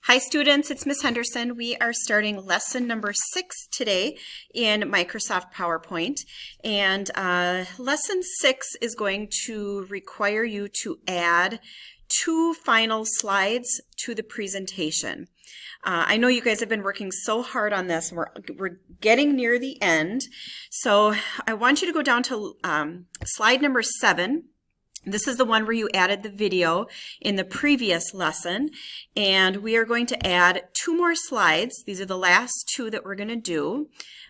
Hi students, it's Miss Henderson. We are starting lesson number 6 today in Microsoft PowerPoint. And lesson 6 is going to require you to add 2 final slides to the presentation. I know you guys have been working so hard on this. We're getting near the end. So I want you to go down to slide number 7. This is the one where you added the video in the previous lesson, and we are going to add 2 more slides. These are the last 2 that we're going to do.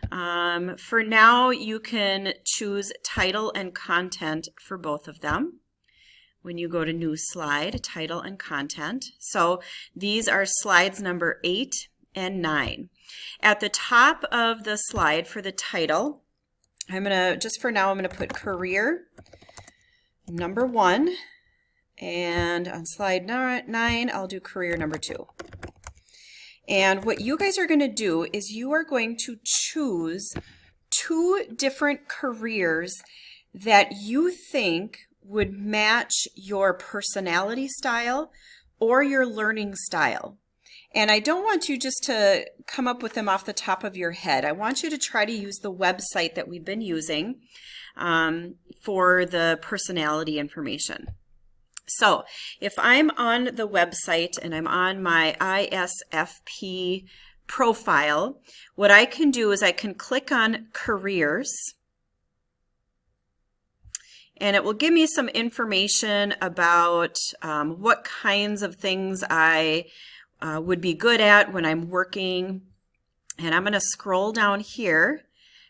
For now, you can choose title and content for both of them. When you go to new slide, title and content. So these are slides number 8 and 9. At the top of the slide for the title, I'm going to put career number 1, and on slide 9 I'll do career number 2. And what you guys are going to do is you are going to choose 2 different careers that you think would match your personality style or your learning style. And I don't want you just to come up with them off the top of your head. I want you to try to use the website that we've been using for the personality information. So if I'm on the website and I'm on my ISFP profile, what I can do is I can click on careers, and it will give me some information about what kinds of things I would be good at when I'm working. And I'm going to scroll down here.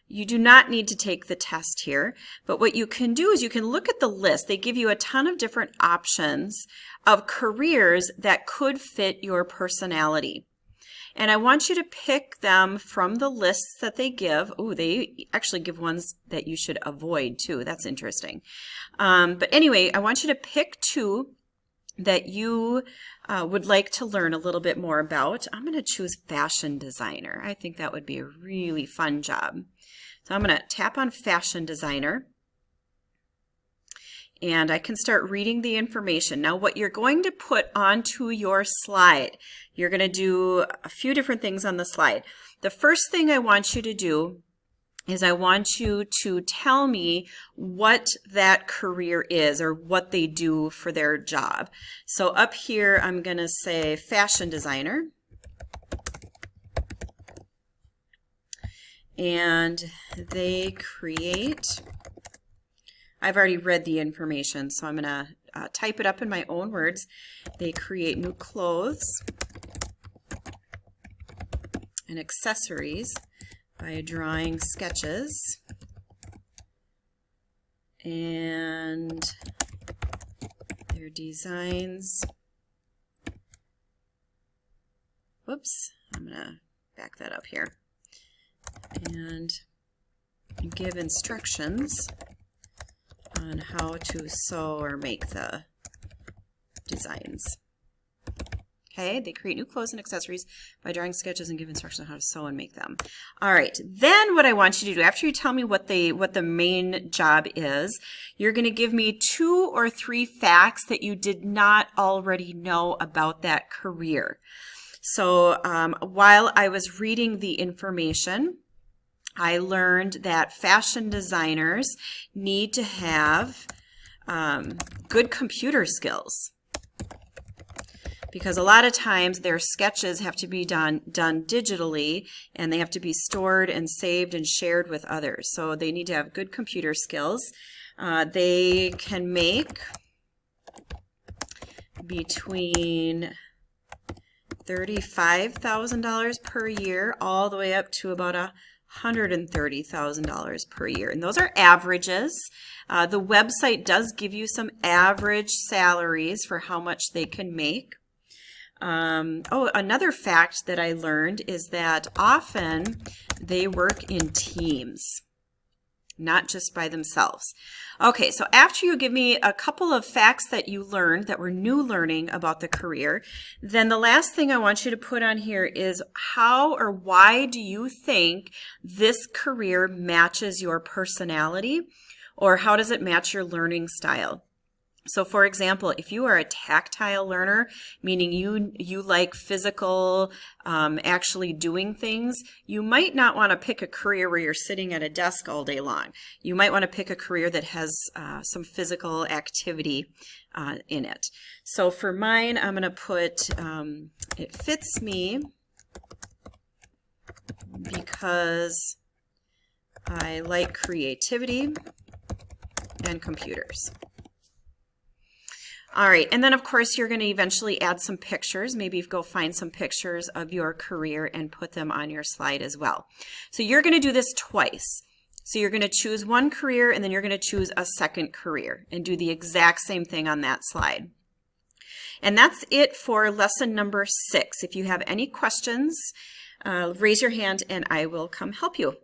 You do not need to take the test here, but what you can do is you can look at the list. They give you a ton of different options of careers that could fit your personality. And I want you to pick them from the lists that they give. Oh, they actually give ones that you should avoid too. That's interesting. But anyway, I want you to pick 2 that you would like to learn a little bit more about. I'm going to choose fashion designer. I think that would be a really fun job. So I'm going to tap on fashion designer, and I can start reading the information. Now what you're going to put onto your slide, you're going to do a few different things on the slide. The first thing I want you to do is I want you to tell me what that career is or what they do for their job. So up here I'm going to say fashion designer. And they create, I've already read the information, so I'm going to type it up in my own words. They create new clothes and accessories by drawing sketches and their designs. Whoops, I'm going to back that up here. And give instructions on how to sew or make the designs. Okay, they create new clothes and accessories by drawing sketches and give instructions on how to sew and make them. All right, then what I want you to do, after you tell me what the main job is, you're going to give me 2 or 3 facts that you did not already know about that career. So while I was reading the information, I learned that fashion designers need to have good computer skills, because a lot of times their sketches have to be done digitally, and they have to be stored and saved and shared with others. So they need to have good computer skills. They can make between $35,000 per year all the way up to about $130,000 per year. And those are averages. The website does give you some average salaries for how much they can make. Another fact that I learned is that often they work in teams, not just by themselves. Okay, so after you give me a couple of facts that you learned that were new learning about the career, then the last thing I want you to put on here is how or why do you think this career matches your personality, or how does it match your learning style? So for example, if you are a tactile learner, meaning you like physical, actually doing things, you might not want to pick a career where you're sitting at a desk all day long. You might want to pick a career that has some physical activity in it. So for mine, I'm going to put, it fits me because I like creativity and computers. All right, and then of course you're going to eventually add some pictures. Maybe go find some pictures of your career and put them on your slide as well. So you're going to do this twice. So you're going to choose one career and then you're going to choose a second career and do the exact same thing on that slide. And that's it for lesson number 6. If you have any questions, raise your hand and I will come help you.